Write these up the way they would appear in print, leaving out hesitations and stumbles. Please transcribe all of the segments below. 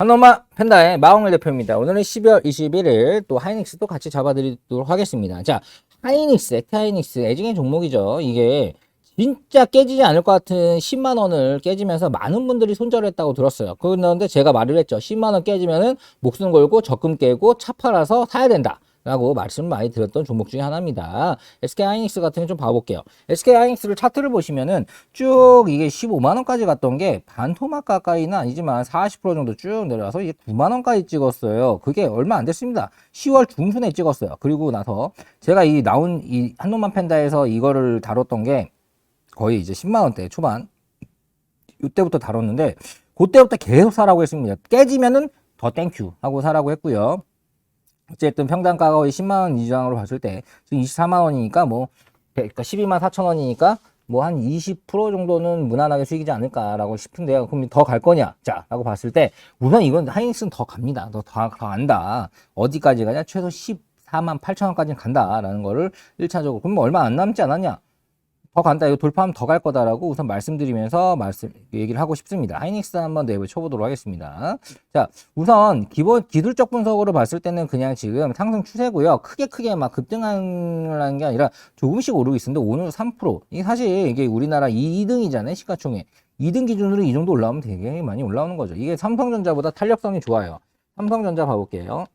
한노마 펜다의 마홍일 대표입니다. 오늘은 12월 21일 또 하이닉스도 같이 잡아드리도록 하겠습니다. 자, 하이닉스, 액트 하이닉스, 애증의 종목이죠. 이게 진짜 깨지지 않을 것 같은 10만 원을 깨지면서 많은 분들이 손절을 했다고 들었어요. 그런데 제가 말을 했죠. 10만 원 깨지면은 목숨 걸고 적금 깨고 차 팔아서 사야 된다. 라고 말씀 많이 드렸던 종목 중에 하나입니다. SK 하이닉스 같은 거 좀 봐볼게요. SK 하이닉스를 차트를 보시면은 쭉 이게 15만원까지 갔던 게 반토막 가까이는 아니지만 40% 정도 쭉 내려와서 이제 9만원까지 찍었어요. 그게 얼마 안 됐습니다. 10월 중순에 찍었어요. 그리고 나서 제가 이 나온 이 한노만 펜다에서 이거를 다뤘던 게 거의 이제 10만원대 초반 이때부터 다뤘는데 그때부터 계속 사라고 했습니다. 깨지면은 더 땡큐 하고 사라고 했고요. 어쨌든 평단가가 거의 10만원 이상으로 봤을 때 지금 24만원이니까 뭐 그러니까 12만 4천원이니까 뭐 한 20% 정도는 무난하게 수익이지 않을까라고 싶은데요. 그럼 더 갈 거냐? 자, 라고 봤을 때 우선 이건 하이닉스는 더 갑니다. 더 간다. 어디까지 가냐? 최소 14만 8천원까지는 간다라는 거를 1차적으로. 그럼 얼마 안 남지 않았냐? 더 간다. 이거 돌파하면 더 갈 거다라고 우선 말씀드리면서 얘기를 하고 싶습니다. 하이닉스 한번 내부 쳐보도록 하겠습니다. 자, 우선 기술적 분석으로 봤을 때는 그냥 지금 상승 추세고요. 크게 막 급등하는 게 아니라 조금씩 오르고 있는데 오늘 3%. 이게 사실 이게 우리나라 2등이잖아요. 시가총액. 2등 기준으로 이 정도 올라오면 되게 많이 올라오는 거죠. 이게 삼성전자보다 탄력성이 좋아요. 삼성전자 봐볼게요.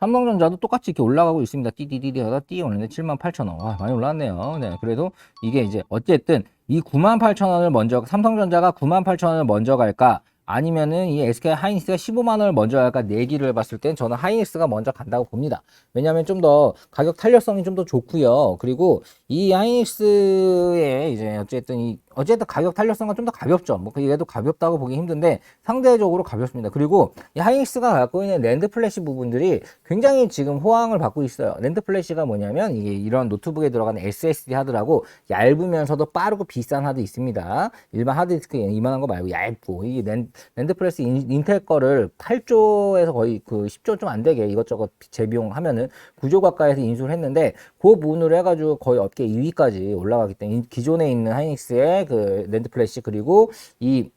삼성전자도 똑같이 이렇게 올라가고 있습니다. 띠디디디 하다 띠 오는데 78,000원. 와, 많이 올랐네요. 네. 그래도 이게 이제 어쨌든 이 98,000원을 먼저, 삼성전자가 98,000원을 먼저 갈까? 아니면은 이 SK 하이닉스가 15만원을 먼저 갈까? 내기를 해봤을 땐 저는 하이닉스가 먼저 간다고 봅니다. 왜냐면 좀 더 가격 탄력성이 좀 더 좋고요. 그리고 이 하이닉스의 이제 어쨌든 가격 탄력성은 좀 더 가볍죠. 뭐 얘도 가볍다고 보기 힘든데 상대적으로 가볍습니다. 그리고 이 하이닉스가 갖고 있는 랜드 플래시 부분들이 굉장히 지금 호황을 받고 있어요. 랜드 플래시가 뭐냐면 이게 이런 노트북에 들어가는 SSD 하드라고 얇으면서도 빠르고 비싼 하드 있습니다. 일반 하드디스크 이만한 거 말고 얇고 이게 랜드 플래시 인텔 거를 8조에서 거의 그 10조 좀 안 되게 이것저것 재비용 하면은 9조 가까이에서 인수를 했는데 그 부분으로 해가지고 거의 업계 2위까지 올라가기 때문에 기존에 있는 하이닉스의 그 랜드 플래시 그리고 이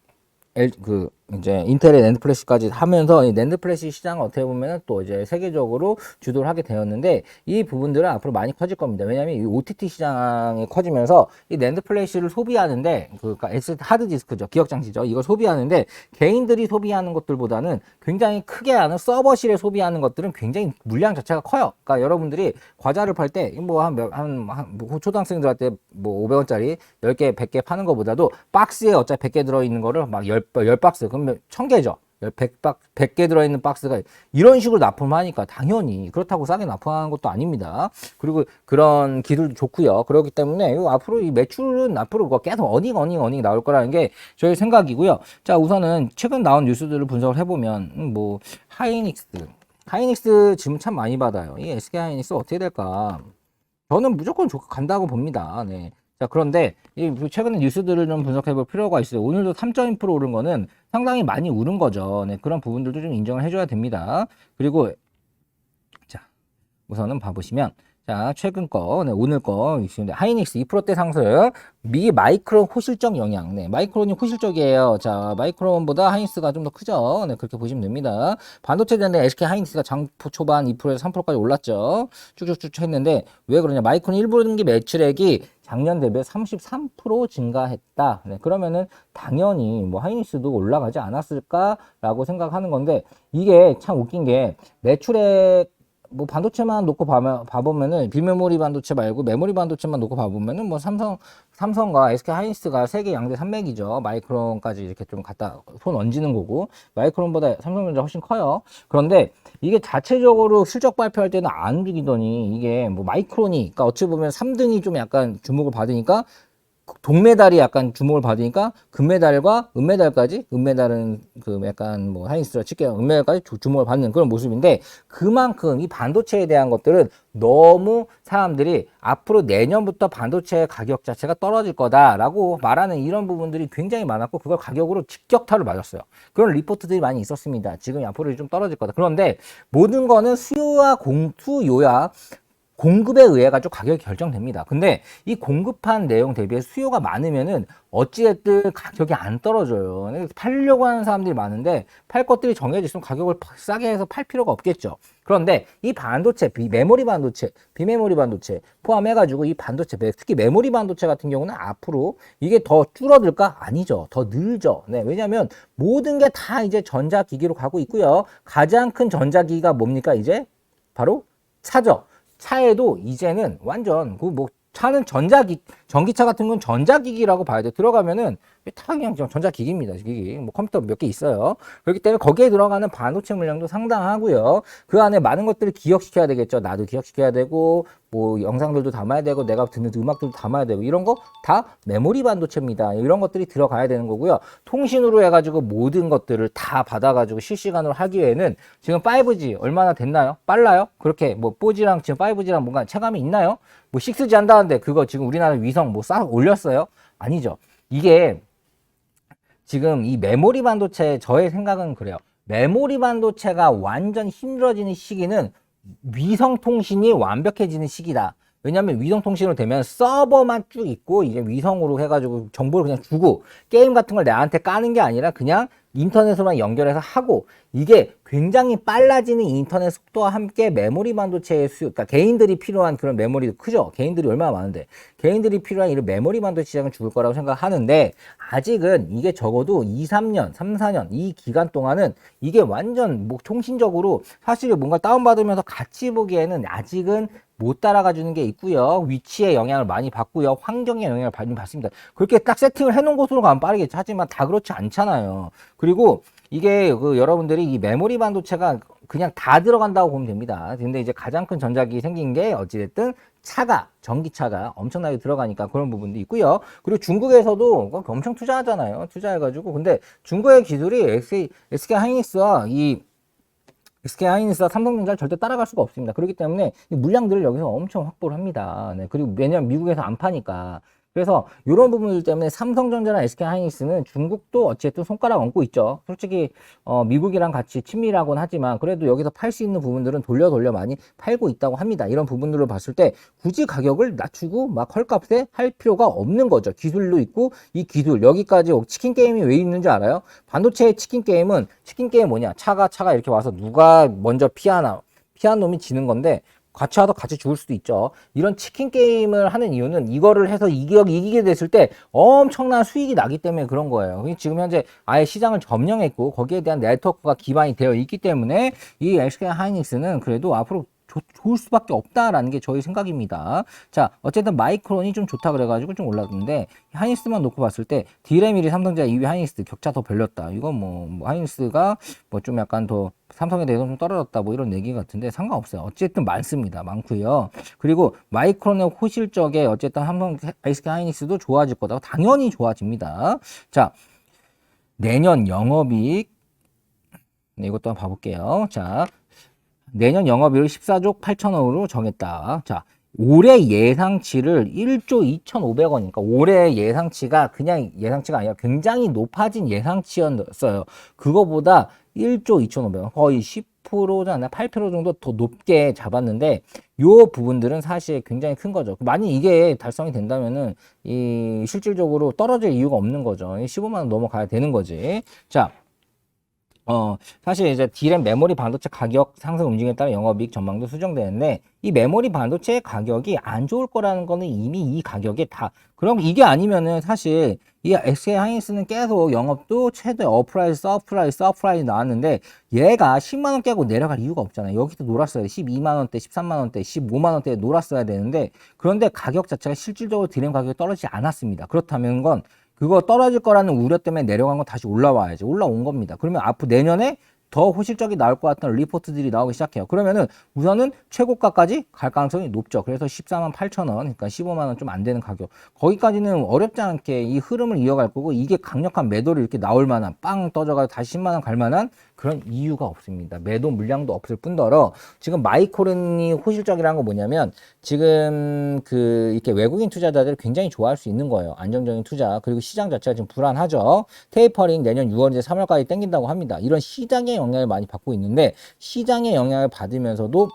이제 인텔의 낸드 플래시까지 하면서 이 낸드 플래시 시장을 어떻게 보면 또 이제 세계적으로 주도를 하게 되었는데 이 부분들은 앞으로 많이 커질 겁니다. 왜냐하면 이 OTT 시장이 커지면서 이 낸드 플래시를 소비하는데 그러니까 SD 하드디스크죠. 기억장치죠. 이걸 소비하는데 개인들이 소비하는 것들보다는 굉장히 크게 하는 서버실에 소비하는 것들은 굉장히 물량 자체가 커요. 그러니까 여러분들이 과자를 팔 때 뭐 뭐 초등학생들한테 뭐 500원짜리 10개, 100개 파는 것보다도 박스에 어차피 100개 들어있는 거를 막 10박스 그러면 1000개죠. 100개 들어있는 박스가 이런 식으로 납품을 하니까 당연히 그렇다고 싸게 납품하는 것도 아닙니다. 그리고 그런 기술도 좋고요. 그렇기 때문에 앞으로 이 매출은 앞으로 계속 어닝 나올 거라는 게 저희 생각이고요. 자, 우선은 최근 나온 뉴스들을 분석을 해보면 뭐 하이닉스 지금 참 많이 받아요. 이 SK 하이닉스 어떻게 될까? 저는 무조건 간다고 봅니다. 네. 자, 그런데 최근에 뉴스들을 좀 분석해 볼 필요가 있어요. 오늘도 3.2% 오른 거는 상당히 많이 오른 거죠. 네, 그런 부분들도 좀 인정을 해줘야 됩니다. 그리고 자, 우선은 봐보시면 자, 최근 거, 네, 오늘 거 있습니다. 하이닉스 2%대 상승, 미 마이크론 호실적 영향. 네, 마이크론이 호실적이에요. 자, 마이크론보다 하이닉스가 좀 더 크죠. 네, 그렇게 보시면 됩니다. 반도체 되는데 SK 하이닉스가 장 초반 2%에서 3%까지 올랐죠. 쭉쭉쭉 했는데 왜 그러냐? 마이크론 1분기 매출액이 작년 대비 33% 증가했다. 네, 그러면은 당연히 뭐 하이닉스도 올라가지 않았을까라고 생각하는 건데 이게 참 웃긴 게 매출액 뭐 반도체만 놓고 봐보면은 비메모리 반도체 말고 메모리 반도체만 놓고 봐보면은 뭐 삼성과 SK 하이닉스가 세계 양대 산맥이죠. 마이크론까지 이렇게 좀 갖다 손 얹는 거고 마이크론보다 삼성전자 훨씬 커요. 그런데 이게 자체적으로 실적 발표할 때는 안 움직이더니 이게 뭐 마이크론이 그러니까 어찌 보면 3등이 좀 약간 주목을 받으니까 동메달이 약간 주목을 받으니까 금메달과 은메달까지 은메달은 그 약간 뭐 하이닉스라 칠게요. 은메달까지 주목을 받는 그런 모습인데 그만큼 이 반도체에 대한 것들은 너무 사람들이 앞으로 내년부터 반도체 가격 자체가 떨어질 거다라고 말하는 이런 부분들이 굉장히 많았고 그걸 가격으로 직격타를 맞았어요. 그런 리포트들이 많이 있었습니다. 지금 앞으로 좀 떨어질 거다. 그런데 모든 거는 수요야 공급에 의해 가지고 가격이 결정됩니다. 근데 이 공급한 내용 대비해서 수요가 많으면은 어찌됐든 가격이 안 떨어져요. 팔려고 하는 사람들이 많은데 팔 것들이 정해져 있으면 가격을 싸게 해서 팔 필요가 없겠죠. 그런데 이 반도체, 비메모리 반도체 포함해가지고 이 반도체, 특히 메모리 반도체 같은 경우는 앞으로 이게 더 줄어들까? 아니죠. 더 늘죠. 네, 왜냐하면 모든 게 다 이제 전자기기로 가고 있고요. 가장 큰 전자기기가 뭡니까? 이제 바로 차죠. 차에도 이제는 완전 차는 전기차 같은 건 전자기기라고 봐야 돼. 들어가면은 다 그냥 전자기기입니다. 기기. 컴퓨터 몇 개 있어요. 그렇기 때문에 거기에 들어가는 반도체 물량도 상당하고요. 그 안에 많은 것들을 기억시켜야 되겠죠. 나도 기억시켜야 되고, 영상들도 담아야 되고, 내가 듣는 음악들도 담아야 되고, 이런 거 다 메모리 반도체입니다. 이런 것들이 들어가야 되는 거고요. 통신으로 해가지고 모든 것들을 다 받아가지고 실시간으로 하기에는 지금 5G 얼마나 됐나요? 빨라요? 그렇게 4G랑 지금 5G랑 뭔가 체감이 있나요? 6G 한다는데 그거 지금 우리나라 위성 싹 올렸어요? 아니죠. 이게 지금 이 메모리 반도체, 저의 생각은 그래요. 메모리 반도체가 완전 힘들어지는 시기는 위성 통신이 완벽해지는 시기다. 왜냐면 위성 통신으로 되면 서버만 쭉 있고 이제 위성으로 해가지고 정보를 그냥 주고 게임 같은 걸 내한테 까는 게 아니라 그냥 인터넷으로만 연결해서 하고, 이게 굉장히 빨라지는 인터넷 속도와 함께 메모리 반도체의 수요, 그러니까 개인들이 필요한 그런 메모리도 크죠. 개인들이 얼마나 많은데 개인들이 필요한 이런 메모리 반도체 시장은 죽을 거라고 생각하는데, 아직은 이게 적어도 2, 3년, 3, 4년 이 기간 동안은 이게 완전 통신적으로 사실 뭔가 다운받으면서 같이 보기에는 아직은 못 따라가 주는 게 있고요. 위치에 영향을 많이 받고요. 환경에 영향을 많이 받습니다. 그렇게 딱 세팅을 해놓은 곳으로 가면 빠르겠지. 하지만 다 그렇지 않잖아요. 그리고 이게 여러분들이 이 메모리 반도체가 그냥 다 들어간다고 보면 됩니다. 근데 이제 가장 큰 전자기기 생긴 게 어찌됐든 전기차가 엄청나게 들어가니까 그런 부분도 있고요. 그리고 중국에서도 엄청 투자하잖아요. 투자해가지고. 근데 중국의 기술이 SK 하이닉스와 삼성전자를 절대 따라갈 수가 없습니다. 그렇기 때문에 물량들을 여기서 엄청 확보를 합니다. 네, 그리고 왜냐면 미국에서 안 파니까. 그래서 이런 부분들 때문에 삼성전자나 SK 하이닉스는 중국도 어쨌든 손가락 얹고 있죠. 솔직히 미국이랑 같이 친밀하곤 하지만 그래도 여기서 팔 수 있는 부분들은 돌려 많이 팔고 있다고 합니다. 이런 부분들을 봤을 때 굳이 가격을 낮추고 막 헐값에 할 필요가 없는 거죠. 기술도 있고, 이 기술 여기까지 치킨 게임이 왜 있는지 알아요? 반도체의 치킨 게임 뭐냐? 차가 이렇게 와서 누가 먼저 피한 놈이 지는 건데, 같이 하다 같이 죽을 수도 있죠. 이런 치킨 게임을 하는 이유는 이거를 해서 이기게 됐을 때 엄청난 수익이 나기 때문에 그런 거예요. 지금 현재 아예 시장을 점령했고 거기에 대한 네트워크가 기반이 되어 있기 때문에 이 SK 하이닉스는 그래도 앞으로 좋을 수밖에 없다라는 게 저희 생각입니다. 자, 어쨌든 마이크론이 좀 좋다 그래가지고 좀 올랐는데, 하이닉스만 놓고 봤을 때 D램 1위 삼성전자 2위 하이닉스 격차 더 벌렸다. 이건 하이닉스가 좀 약간 더 삼성에 대해서 좀 떨어졌다 이런 얘기 같은데 상관없어요. 어쨌든 많고요. 그리고 마이크론의 호실적에 어쨌든 SK 하이닉스도 좋아질 거다. 당연히 좋아집니다. 자, 내년 영업이익 이것도 한번 봐볼게요. 자, 내년 영업이익을 14조 8천억으로 정했다. 자, 올해 예상치를 1조 2,500원이니까 올해 예상치가 그냥 예상치가 아니라 굉장히 높아진 예상치였어요. 그거보다 1조 2,500원, 거의 10%잖아, 8% 정도 더 높게 잡았는데, 요 부분들은 사실 굉장히 큰 거죠. 만약 이게 달성이 된다면은 실질적으로 떨어질 이유가 없는 거죠. 15만 원 넘어가야 되는 거지. 자, 사실 이제 D램 메모리 반도체 가격 상승 움직임에 따라 영업이익 전망도 수정되는데, 이 메모리 반도체 가격이 안 좋을 거라는 거는 이미 이 가격에 그럼 이게 아니면은 사실 이 SK 하이닉스는 계속 영업도 최대 서프라이즈 나왔는데, 얘가 10만원 깨고 내려갈 이유가 없잖아요. 여기서 놀았어야 돼. 12만원대, 13만원대, 15만원대에 놀았어야 되는데, 그런데 가격 자체가 실질적으로 D램 가격이 떨어지지 않았습니다. 그렇다면 그거 떨어질 거라는 우려 때문에 내려간 건 다시 올라와야지. 올라온 겁니다. 그러면 앞으로 내년에 더 호실적이 나올 것 같은 리포트들이 나오기 시작해요. 그러면은 우선은 최고가까지 갈 가능성이 높죠. 그래서 14만 8천 원, 그러니까 15만 원 좀 안 되는 가격. 거기까지는 어렵지 않게 이 흐름을 이어갈 거고, 이게 강력한 매도를 이렇게 나올 만한, 빵 떠져가지고 다시 10만 원 갈 만한 그런 이유가 없습니다. 매도 물량도 없을 뿐더러 지금 마이크론이 호실적이라는 거 뭐냐면, 지금 이렇게 외국인 투자자들이 굉장히 좋아할 수 있는 거예요. 안정적인 투자. 그리고 시장 자체가 지금 불안하죠. 테이퍼링 내년 6월 이제 3월까지 땡긴다고 합니다. 이런 시장의 영향을 많이 받고 있는데, 시장의 영향을 받으면서도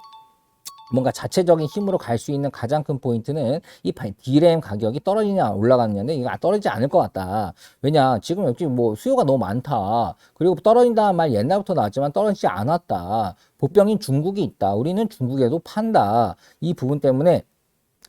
뭔가 자체적인 힘으로 갈 수 있는 가장 큰 포인트는 이 D램 가격이 떨어지냐 올라가느냐인데 이거 떨어지지 않을 것 같다. 왜냐 지금 여기 뭐 수요가 너무 많다. 그리고 떨어진다는 말 옛날부터 나왔지만 떨어지지 않았다. 보병인 중국이 있다. 우리는 중국에도 판다. 이 부분 때문에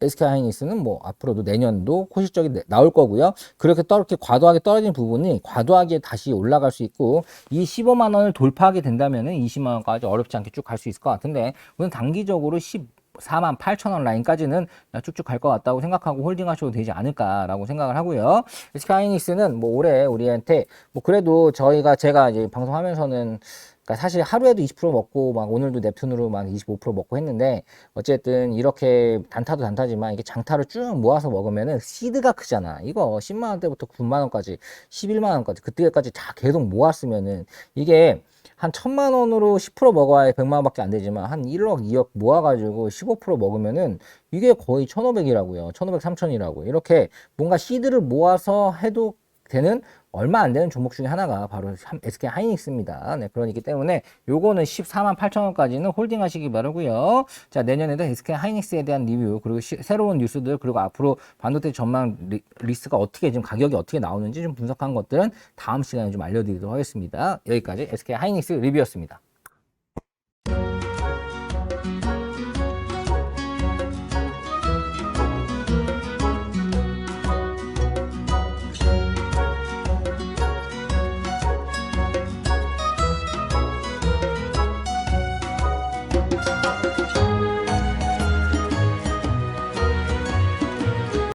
SK하이닉스는 뭐 앞으로도 내년도 코실적이 나올 거고요. 그렇게 과도하게 떨어진 부분이 과도하게 다시 올라갈 수 있고 이 15만 원을 돌파하게 된다면은 20만 원까지 어렵지 않게 쭉 갈 수 있을 것 같은데 오늘 단기적으로 14만 8천 원 라인까지는 쭉쭉 갈 것 같다고 생각하고 홀딩하셔도 되지 않을까라고 생각을 하고요. SK하이닉스는 뭐 올해 우리한테 뭐 그래도 제가 이제 방송하면서는 그러니까 사실 하루에도 20% 먹고 막 오늘도 넵튠으로 막 25% 먹고 했는데 어쨌든 이렇게 단타도 단타지만 이게 장타를 쭉 모아서 먹으면은 시드가 크잖아. 이거 10만 원대부터 9만 원까지 11만 원까지 그때까지 다 계속 모았으면은 이게 한 1000만 원으로 10% 먹어야 100만 원밖에 안 되지만 한 1억, 2억 모아가지고 15% 먹으면은 이게 거의 1500이라고요. 1500, 3000이라고. 이렇게 뭔가 시드를 모아서 해도 되는 얼마 안 되는 종목 중에 하나가 바로 SK 하이닉스입니다. 네, 그러기 때문에 요거는 14만 8천 원까지는 홀딩 하시기 바라고요. 자, 내년에도 SK 하이닉스에 대한 리뷰 그리고 새로운 뉴스들 그리고 앞으로 반도체 전망 리스트가 어떻게 지금 가격이 어떻게 나오는지 좀 분석한 것들은 다음 시간에 좀 알려드리도록 하겠습니다. 여기까지 SK 하이닉스 리뷰였습니다.